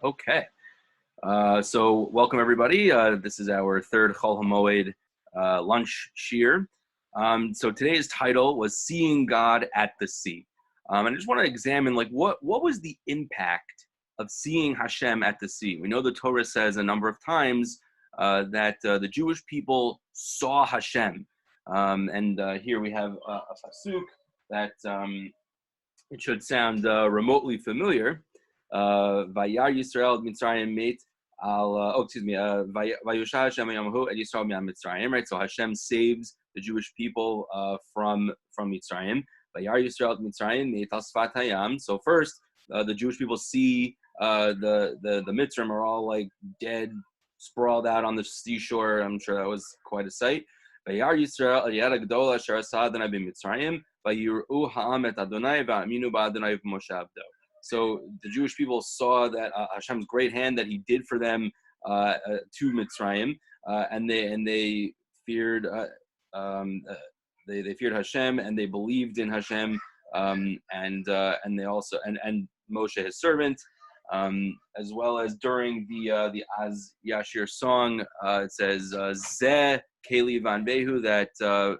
Okay. So welcome everybody. This is our third Chol HaMoed lunch shear. So today's title was "Seeing God at the Sea," and I just want to examine what was the impact of seeing Hashem at the sea. We know the Torah says a number of times that the Jewish people saw Hashem, and here we have a pasuk that it should sound remotely familiar. Vayar Yisrael Mitzrayim mate Vayusha Hashem Yamahu and Yisrael Mitzrayim. Right, so Hashem saves the Jewish people from Mitzrayim. Vayar Yisrael Mitzrayim mate al Sfat Hayam. So first, the Jewish people see the Mitzrayim are all like dead, sprawled out on the seashore. I'm sure that was quite a sight. Vayar Yisrael Aliyah Gdola Asher Asa Adonai b'Mitzrayim. So the Jewish people saw that Hashem's great hand that He did for them to Mitzrayim, and they feared they feared Hashem, and they believed in Hashem, and they also and Moshe his servant, as well as during the Az Yashir song, it says Zeh Keli Van Behu, that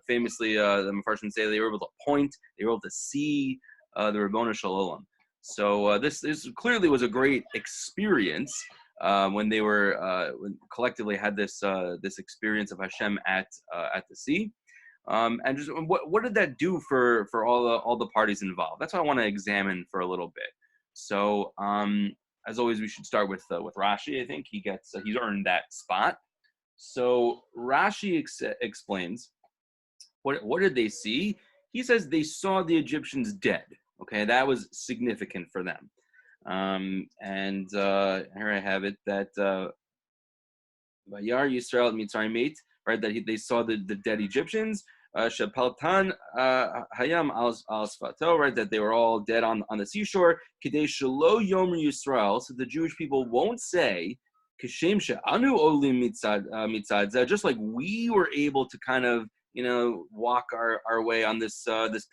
famously the Mefarshim say they were able to point, they were able to see the Rabbona Shalom. So this clearly was a great experience when they were collectively had this experience of Hashem at the sea, and just what did that do for all the parties involved? That's what I want to examine for a little bit. So as always, we should start with Rashi. I think he's earned that spot. So Rashi explains, what did they see? He says they saw the Egyptians dead. Okay, that was significant for them. And here I have it, that Vayar Yisrael Mitzrayim mate, right, that they saw the dead Egyptians. Shepaltan Hayam al Sfato, right, that they were all dead on the seashore. Kidei Shelo Yomer Yisrael, so the Jewish people won't say, Kishem she'anu olim mitzad, just like we were able to kind of walk our way on this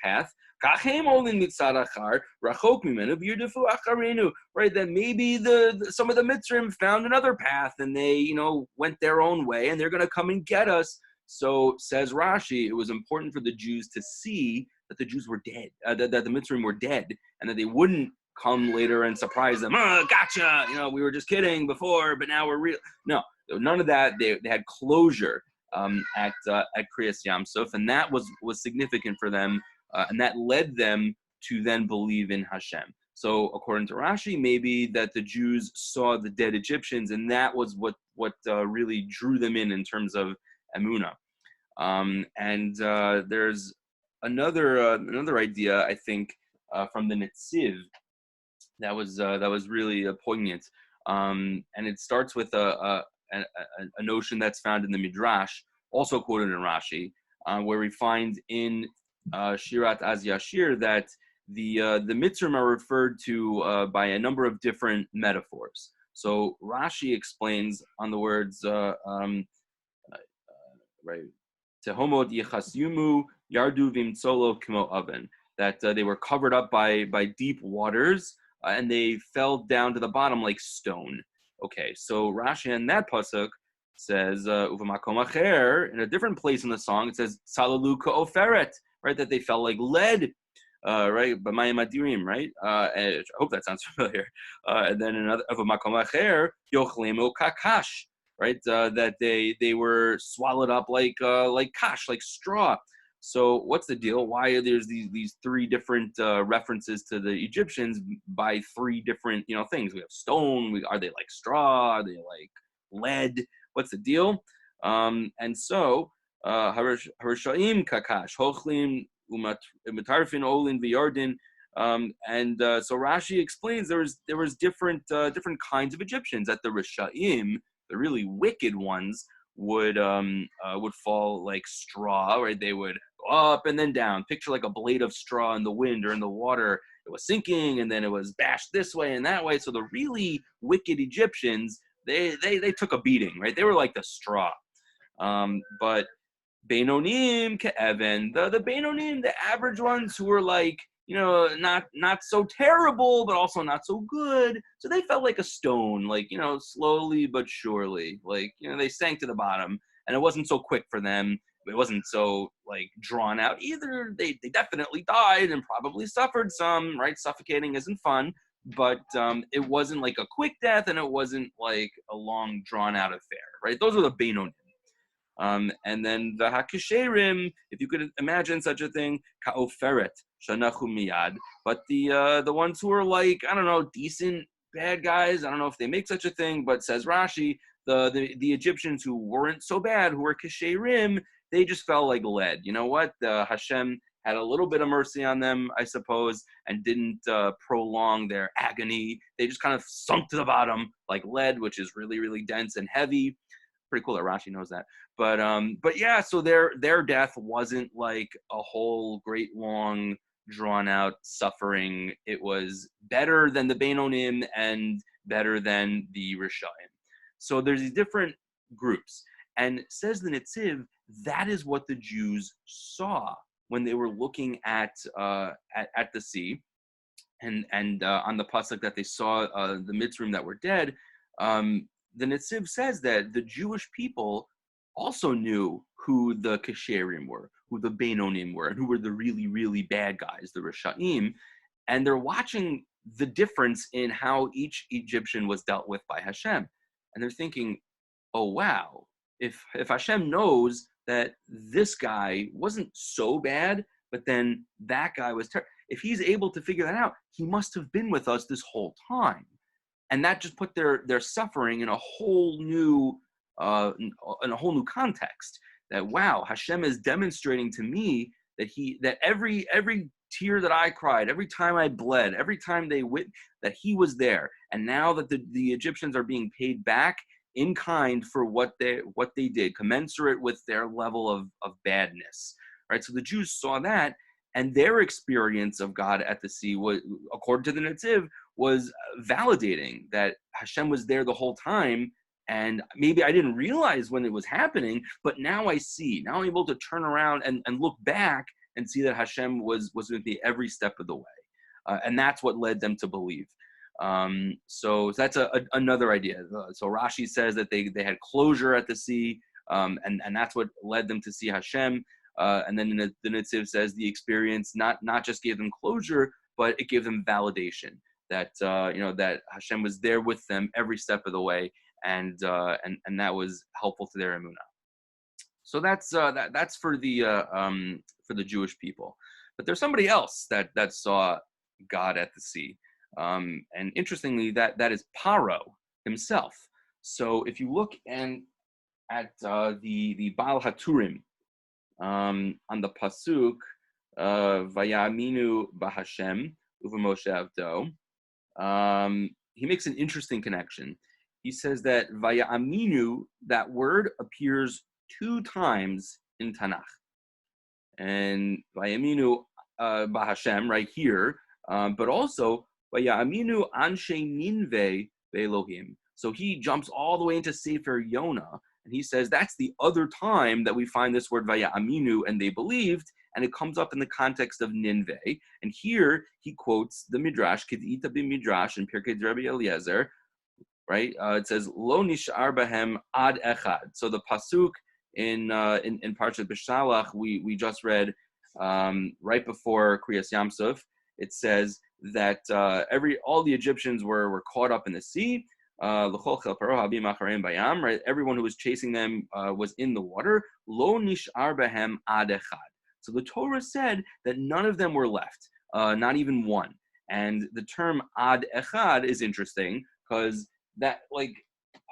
path. Kachem olim mitzad achar rachok mimenu v'yirdefu acharenu, right? That maybe some of the Mitzrim found another path and they went their own way and they're going to come and get us. So says Rashi, it was important for the Jews to see that the Jews were dead, that the Mitzrim were dead, and that they wouldn't come later and surprise them. Gotcha! We were just kidding before, but now we're real. No, none of that. They had closure at Kriyas Yamsuf, and that was significant for them, and that led them to then believe in Hashem. So according to Rashi, maybe that the Jews saw the dead Egyptians, and that was what really drew them in terms of Emunah. And there's another idea, I think, from the Netziv that was really poignant, and it starts with a notion that's found in the Midrash, also quoted in Rashi, where we find in Shirat Az Yashir that the Mitzrim are referred to by a number of different metaphors. So Rashi explains on the words right, Tehomot Yechasyumu Yardu Vimtzolo Kimo Oven, that they were covered up by deep waters, and they fell down to the bottom like stone. Okay, so Rashi in that pasuk says, Uvamakom acher, in a different place in the song, it says, Salalu ka'oferet, right, that they fell like lead, right, b'mayim adirim, right? I hope that sounds familiar. And then another, Uvamakom acher, yochlemu kakash, right, that they were swallowed up like kash, like straw. So what's the deal? Why are there's these three different references to the Egyptians by three different things? We have stone. Are they like straw? Are they like lead? What's the deal? And so Harshaim kakash hochlim umatarfin olin v'yardin. And so Rashi explains there was different kinds of Egyptians. That the Rishaim, the really wicked ones, would fall like straw, right? They would go up and then down. Picture like a blade of straw in the wind or in the water. It was sinking and then it was bashed this way and that way. So the really wicked Egyptians, they took a beating, right? They were like the straw. But Beinonim ke'even, the Beinonim, the average ones who were like not so terrible, but also not so good. So they felt like a stone, like, slowly but surely, like, they sank to the bottom, and it wasn't so quick for them. It wasn't so like drawn out either. They definitely died and probably suffered some, right? Suffocating isn't fun, but it wasn't like a quick death, and it wasn't like a long drawn out affair, right? Those are the Beinonim. And then the Hakisherim, if you could imagine such a thing, Ka'oferet, Shanachu Miyad. But the ones who are like, I don't know, decent bad guys, I don't know if they make such a thing, but says Rashi, the Egyptians who weren't so bad, who were Kisherim, they just fell like lead. You know what? Hashem had a little bit of mercy on them, I suppose, and didn't prolong their agony. They just kind of sunk to the bottom like lead, which is really, really dense and heavy. Pretty cool that Rashi knows that. But yeah, so their death wasn't like a whole great long drawn out suffering. It was better than the Beinonim and better than the Rishayim. So there's these different groups, and says the Netziv, that is what the Jews saw when they were looking at the sea, and on the pasuk that they saw the Mitzrim that were dead. The Netziv says that the Jewish people also knew who the Kesherim were, who the Beinonim were, and who were the really, really bad guys, the Rishaim. And they're watching the difference in how each Egyptian was dealt with by Hashem. And they're thinking, oh, wow, if Hashem knows that this guy wasn't so bad, but then that guy was terrible, if he's able to figure that out, he must have been with us this whole time. And that just put their suffering in a whole new context. That, wow, Hashem is demonstrating to me that every tear that I cried, every time I bled, every time that he was there. And now that the Egyptians are being paid back in kind for what they did, commensurate with their level of badness. Right? So the Jews saw that, and their experience of God at the sea was, according to the Netziv, was validating that Hashem was there the whole time. And maybe I didn't realize when it was happening, but now I see. Now I'm able to turn around and look back and see that Hashem was with me every step of the way. And that's what led them to believe. So that's another idea. So Rashi says that they had closure at the sea, and that's what led them to see Hashem. And then the Netziv says the experience not just gave them closure, but it gave them validation that that Hashem was there with them every step of the way, and that was helpful to their emunah. So that's for the Jewish people. But there's somebody else that saw God at the sea, and interestingly, that is Paro himself. So if you look at the Baal Haturim, on the pasuk, Vayaminu Bahashem Uvamoshe Avdo, he makes an interesting connection. He says that Vayaminu, that word appears 2 times in Tanakh, and Vayaminu Bahashem right here, but also Vayaminu Anshe Ninve Be'Elohim. So he jumps all the way into Sefer Yonah, and he says that's the other time that we find this word Vayaminu, and they believed, and it comes up in the context of Ninveh. And here he quotes the Midrash, Kedita b'Midrash in Pirkei Rabbi Eliezer, right? It says Lo nishar bahem ad echad. So the pasuk in Parshat B'Shalach we just read right before Kriyas Yamsuf. It says that all the Egyptians were caught up in the sea. Right? Everyone who was chasing them was in the water. Lo nishar bahem ad echad. So the Torah said that none of them were left, not even one. And the term ad echad is interesting because that, like,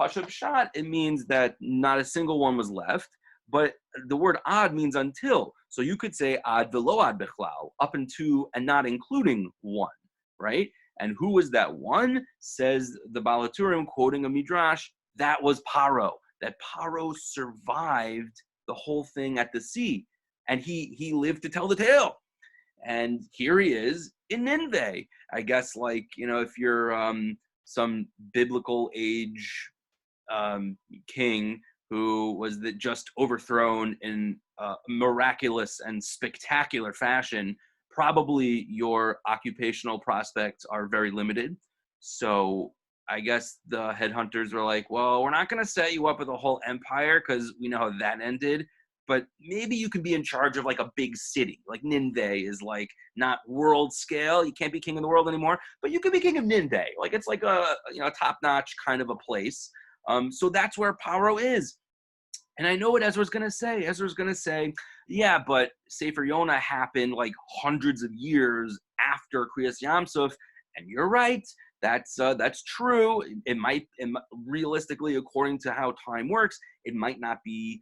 Pashup Pshat, it means that not a single one was left. But the word ad means until. So you could say ad velo ad bechlal, up into and not including one, right? And who was that one? Says the Baal Haturim, quoting a Midrash, that was Paro. That Paro survived the whole thing at the sea. And he lived to tell the tale. And here he is in Nineveh. I guess, like, if you're some biblical age king who was just overthrown in miraculous and spectacular fashion, probably your occupational prospects are very limited. So I guess the headhunters were like, well, we're not going to set you up with a whole empire because we know how that ended. But maybe you can be in charge of like a big city. Like Nineveh is like not world scale. You can't be king of the world anymore, but you could be king of Nineveh. Like it's like a top-notch kind of a place. So that's where Paro is. And I know what Ezra's going to say. Ezra's going to say, yeah, but Sefer Yonah happened like hundreds of years after Kriyas Yamsuf. And you're right. That's true. It might, realistically, according to how time works, it might not be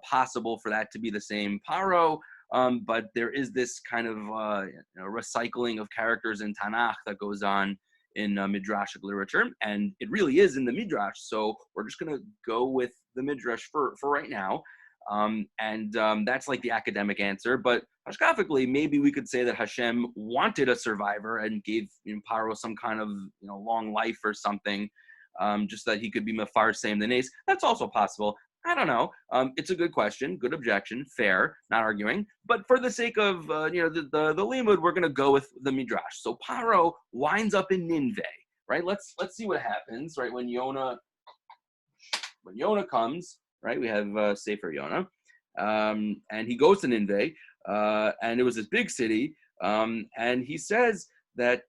possible for that to be the same Paro. But there is this kind of recycling of characters in Tanakh that goes on in Midrashic literature, and it really is in the Midrash. So we're just going to go with the Midrash for right now. That's like the academic answer. But hashkafically, maybe we could say that Hashem wanted a survivor and gave Paro some kind of long life or something, just that he could be Mefar Same the Nace. That's also possible. I don't know. It's a good question, good objection, fair, not arguing. But for the sake of the limud, we're going to go with the Midrash. So Paro winds up in Nineveh, right? Let's see what happens, right? When Yonah comes, right? We have Sefer Yonah, and he goes to Nineveh, and it was this big city, and he says that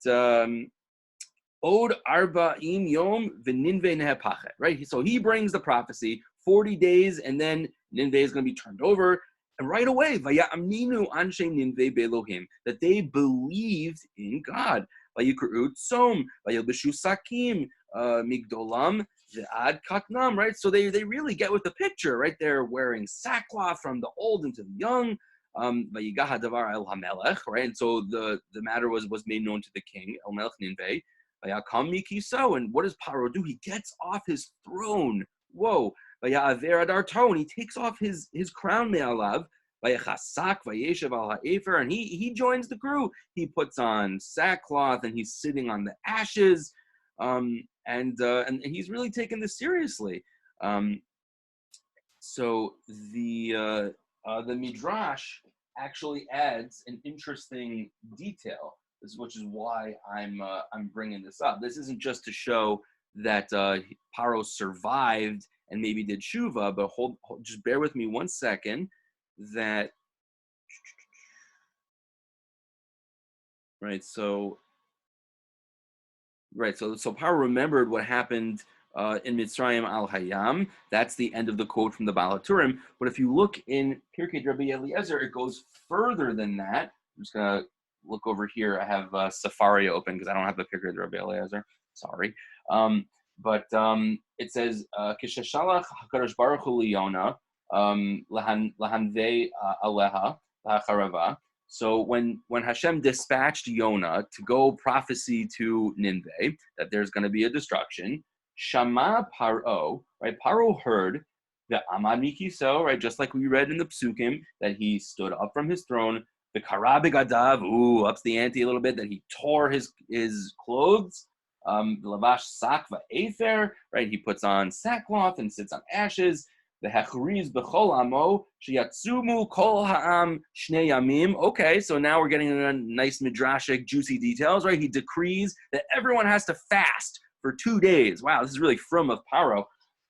Od Arba'im Yom v'Ninveh Nehepachet, right? So he brings the prophecy, 40 days, and then Nineveh is going to be turned over. And right away, Vayamninu Anshe Ninveh Belohim, that they believed in God. Vayikru Tzom, Vayilbishu Sakim, Migdolam, Ve'ad Katnam, right? So they really get with the picture, right? They're wearing sackcloth from the old into the young. Vayigaha Davar El HaMelech, right? And so the matter was made known to the king, El Melech Ninveh. And what does Paro do? He gets off his throne. Whoa. And he takes off his crown me'alav. And he joins the crew. He puts on sackcloth and he's sitting on the ashes. And he's really taking this seriously. So the Midrash actually adds an interesting detail, which is why I'm bringing this up. This isn't just to show that Paro survived and maybe did tshuva, but just bear with me one second. So Paro remembered what happened in Mitzrayim al Hayam. That's the end of the quote from the Baal HaTurim. But if you look in Pirkei Rabbi Eliezer, it goes further than that. I'm just gonna look over here. I have Safari open because I don't have the Pirkei Rabbi Eliezer. Sorry. But it says, Kishashalach HaKadosh Baruch Hu Liyona lahanvei aleha la'acharava. So when Hashem dispatched Yonah to go prophesy to Nineveh that there's going to be a destruction, Shama Paro, right? Paro heard the Amad Mikiso, right? Just like we read in the Psukim, that he stood up from his throne. The Karabigadav, ups the ante a little bit, that he tore his clothes. Lavash sakva efer, right? He puts on sackcloth and sits on ashes. The hechuriz b'chol amo sheyatzumu kol ha'am shnei yamim. Okay, so now we're getting into nice midrashic, juicy details, right? He decrees that everyone has to fast for 2 days. Wow, this is really from of Paro.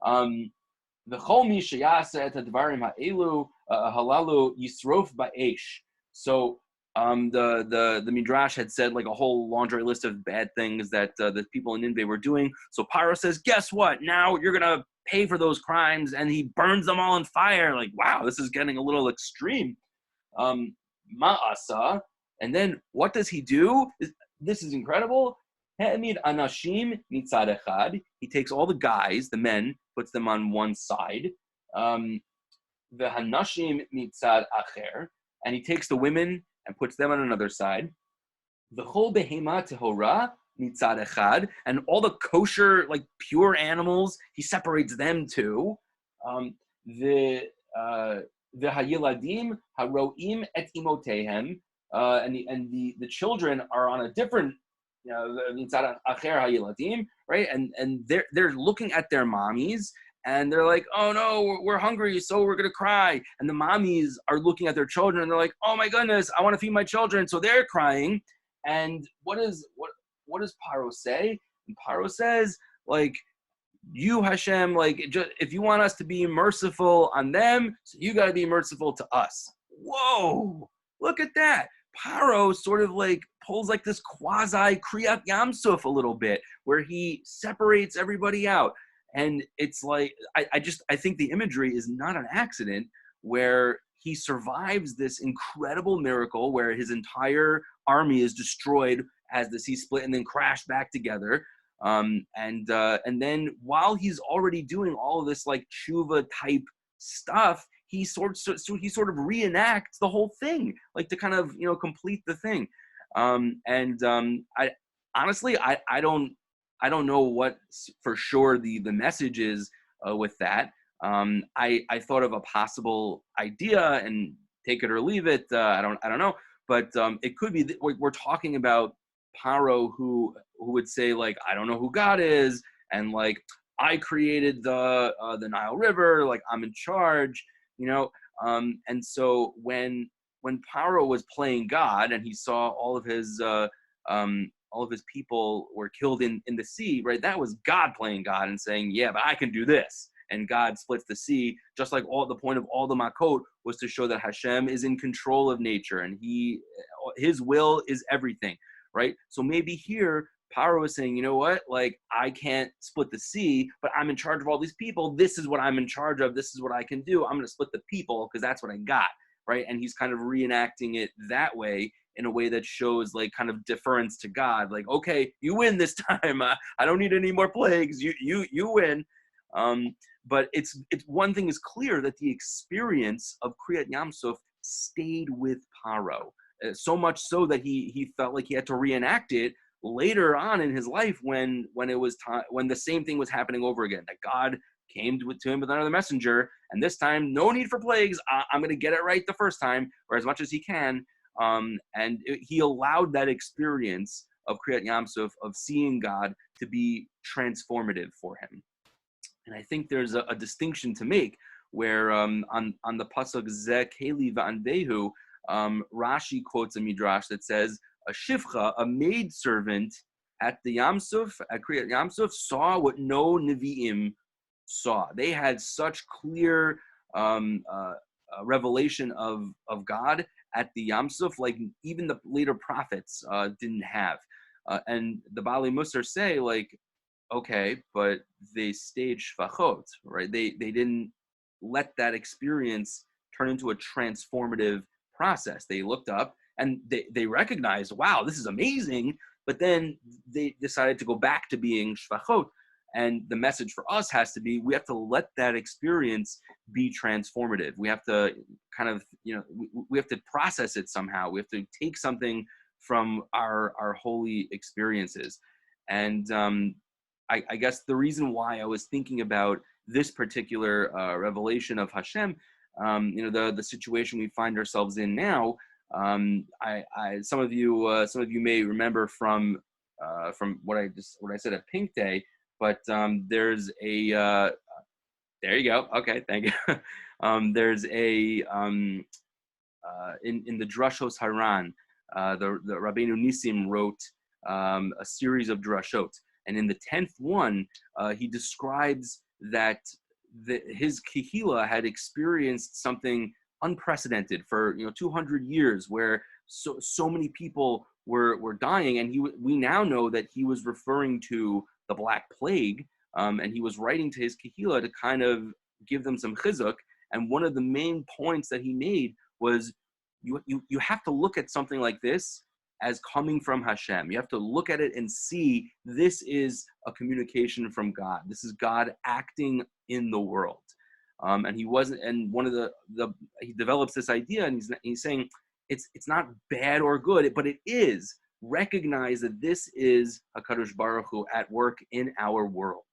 The chol mi sheyaseh et hadvarim ha'elu halalu yisrof ba'esh. So the Midrash had said like a whole laundry list of bad things that the people in Nineveh were doing. So Paro says, guess what? Now you're going to pay for those crimes, and he burns them all in fire. Like, wow, this is getting a little extreme. Ma'asa. And then what does he do? This is incredible. Ha'emid anashim mitzad echad. He takes all the guys, the men, puts them on one side. The hanashim mitzad acher. And he takes the women and puts them on another side. The whole behema tehora mitzad echad, and all the kosher, like pure animals, he separates them too. The hayiladim haroim et imotehem, and the children are on a different mitzad acher hayiladim, right? And they're looking at their mommies, and they're like, oh no, we're hungry, so we're gonna cry. And the mommies are looking at their children and they're like, oh my goodness, I want to feed my children, so they're crying. And what does Paro say? And Paro says, like, you Hashem, like, just, if you want us to be merciful on them, so you got to be merciful to us. Whoa, look at that. Paro sort of like pulls like this quasi Kriyat Yamsuf a little bit, where he separates everybody out. And it's like, I think the imagery is not an accident, where he survives this incredible miracle where his entire army is destroyed as the sea split and then crashed back together. And then while he's already doing all of this like tshuva type stuff, he sort of reenacts the whole thing, like to kind of, complete the thing. I honestly, I don't know what for sure the message is with that. I thought of a possible idea, and take it or leave it. I don't know, but it could be that we're talking about Paro who would say, like, I don't know who God is, and like, I created the Nile River, like I'm in charge, and so when Paro was playing God and he saw all of his people were killed in the sea, right? That was God playing God and saying, yeah, but I can do this. And God splits the sea, just like the point of all the Makot was to show that Hashem is in control of nature and his will is everything, right? So maybe here Paro is saying, you know what, like, I can't split the sea, but I'm in charge of all these people. This is what I'm in charge of. This is what I can do. I'm going to split the people because that's what I got, right? And he's kind of reenacting it that way, in a way that shows like kind of deference to God. Like, okay, you win this time. I don't need any more plagues. You win. But it's one thing is clear, that the experience of Kriyat Yamsuf stayed with Paro. So much so that he felt like he had to reenact it later on in his life when it was time, when the same thing was happening over again, that God came to him with another messenger, and this time no need for plagues. I'm going to get it right the first time, or as much as he can. He allowed that experience of Kriyat Yamsuf, of seeing God, to be transformative for him. And I think there's a distinction to make, where on the pasuk Zeh Keli Va'anvehu, Rashi quotes a midrash that says, a shivcha, a maidservant at the Yamsuf, at Kriyat Yamsuf, saw what no Nevi'im saw. They had such clear revelation of God at the Yamsuf, like even the later prophets didn't have. And the Baalei Musar say, like, okay, but they staged shvachot, right? They didn't let that experience turn into a transformative process. They looked up and they recognized, wow, this is amazing, but then they decided to go back to being shvachot. And the message for us has to be, we have to let that experience be transformative. We have to kind of, we have to process it somehow. We have to take something from our holy experiences. And I guess the reason why I was thinking about this particular revelation of Hashem, the situation we find ourselves in now, some of you may remember from what I said at Pink Day, but there's a there you go. Okay, thank you. There's a in the Drashos Haran, the Rabbeinu Nissim wrote a series of drashot, and in the 10th one, he describes that his Kehila had experienced something unprecedented for 200 years, where so many people were dying, and we now know that he was referring to the Black Plague, and he was writing to his Kehila to kind of give them some chizuk. And one of the main points that he made was, you have to look at something like this as coming from Hashem. You have to look at it and see this is a communication from God. This is God acting in the world. And he wasn't. And one of he develops this idea, and he's saying it's not bad or good, but it is. Recognize that this is HaKadosh Baruch Hu at work in our world.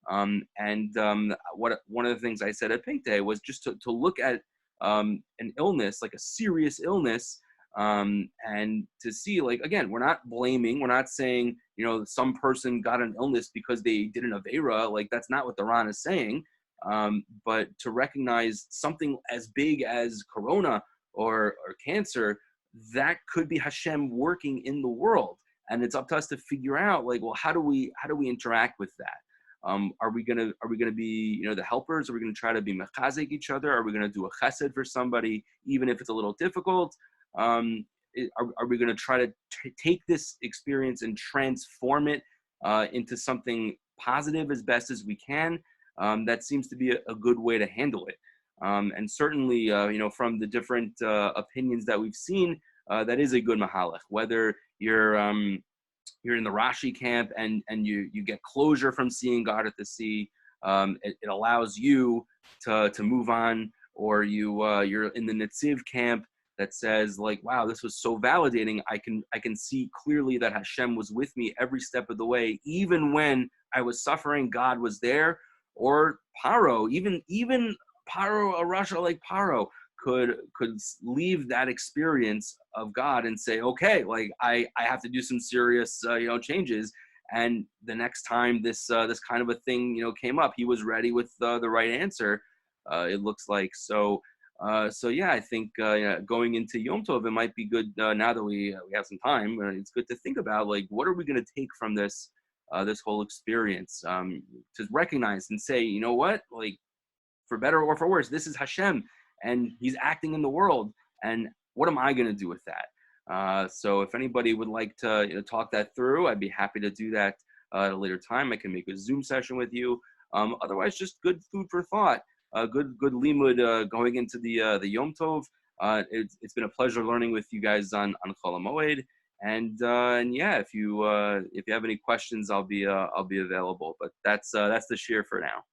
One of the things I said at Pink Day was just to look at an illness, like a serious illness, and to see, like, again, we're not blaming, we're not saying, some person got an illness because they did an Aveira. Like, that's not what the Ran is saying. But to recognize something as big as corona or cancer, that could be Hashem working in the world, and it's up to us to figure out, like, well, how do we interact with that? Are we gonna be, the helpers? Are we gonna try to be mechazik each other? Are we gonna do a chesed for somebody, even if it's a little difficult? Are we gonna try to take this experience and transform it into something positive as best as we can? That seems to be a good way to handle it. And certainly, from the different opinions that we've seen, that is a good mahalach. Whether you're in the Rashi camp and you get closure from seeing God at the sea, it allows you to move on, or you're in the Netziv camp that says, like, wow, this was so validating. I can see clearly that Hashem was with me every step of the way, even when I was suffering. God was there. Or Paro, even Paro, a Rasha like Paro, could leave that experience of God and say, okay, like I have to do some serious changes. And the next time this kind of a thing came up, he was ready with the right answer. It looks like so. So yeah, I think going into Yom Tov, it might be good now that we have some time. It's good to think about, like, what are we going to take from this whole experience, to recognize and say, you know what, like, for better or for worse, this is Hashem, and He's acting in the world. And what am I going to do with that? So if anybody would like to talk that through, I'd be happy to do that at a later time. I can make a Zoom session with you. Otherwise, just good food for thought. Good limud going into the Yom Tov. It's been a pleasure learning with you guys on Chol HaMoed. And yeah, if you have any questions, I'll be available. But that's the share for now.